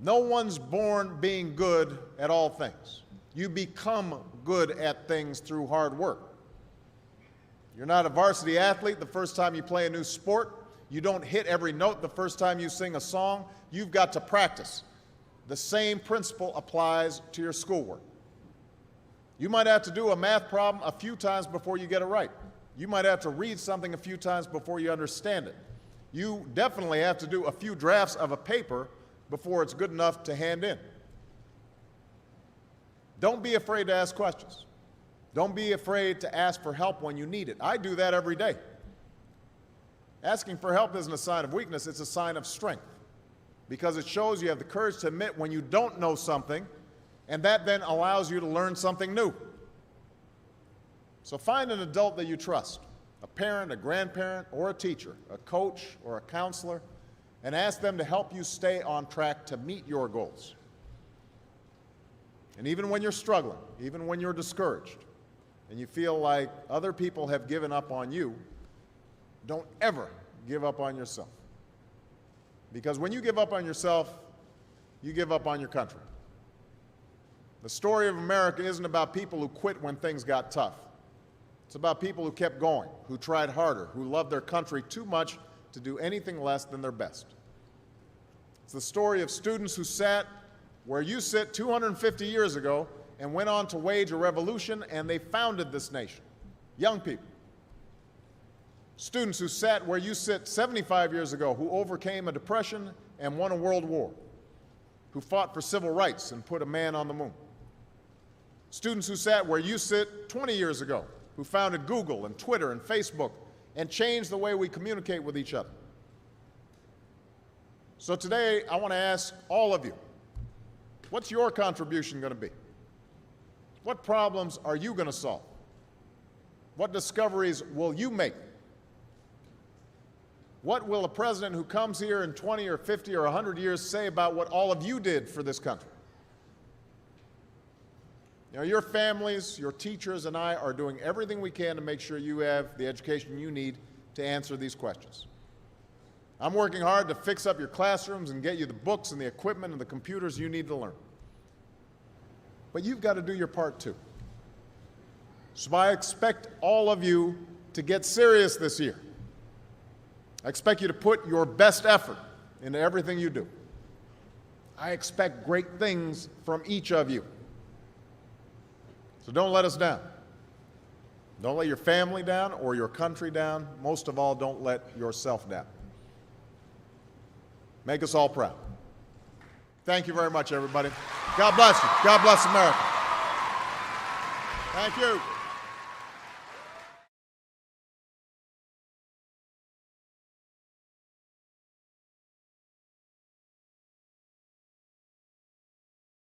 No one's born being good at all things. You become good at things through hard work. You're not a varsity athlete the first time you play a new sport. You don't hit every note the first time you sing a song. You've got to practice. The same principle applies to your schoolwork. You might have to do a math problem a few times before you get it right. You might have to read something a few times before you understand it. You definitely have to do a few drafts of a paper before it's good enough to hand in. Don't be afraid to ask questions. Don't be afraid to ask for help when you need it. I do that every day. Asking for help isn't a sign of weakness, it's a sign of strength, because it shows you have the courage to admit when you don't know something, and that then allows you to learn something new. So find an adult that you trust, a parent, a grandparent, or a teacher, a coach, or a counselor, and ask them to help you stay on track to meet your goals. And even when you're struggling, even when you're discouraged, and you feel like other people have given up on you, don't ever give up on yourself. Because when you give up on yourself, you give up on your country. The story of America isn't about people who quit when things got tough. It's about people who kept going, who tried harder, who loved their country too much to do anything less than their best. It's the story of students who sat where you sit 250 years ago and went on to wage a revolution, and they founded this nation. Young people. Students who sat where you sit 75 years ago, who overcame a depression and won a world war, who fought for civil rights and put a man on the moon. Students who sat where you sit 20 years ago, who founded Google and Twitter and Facebook and changed the way we communicate with each other. So today, I want to ask all of you, what's your contribution going to be? What problems are you going to solve? What discoveries will you make? What will a president who comes here in 20 or 50 or 100 years say about what all of you did for this country? You know, your families, your teachers, and I are doing everything we can to make sure you have the education you need to answer these questions. I'm working hard to fix up your classrooms and get you the books and the equipment and the computers you need to learn. But you've got to do your part too. So I expect all of you to get serious this year. I expect you to put your best effort into everything you do. I expect great things from each of you. So don't let us down. Don't let your family down or your country down. Most of all, don't let yourself down. Make us all proud. Thank you very much, everybody. God bless you. God bless America. Thank you.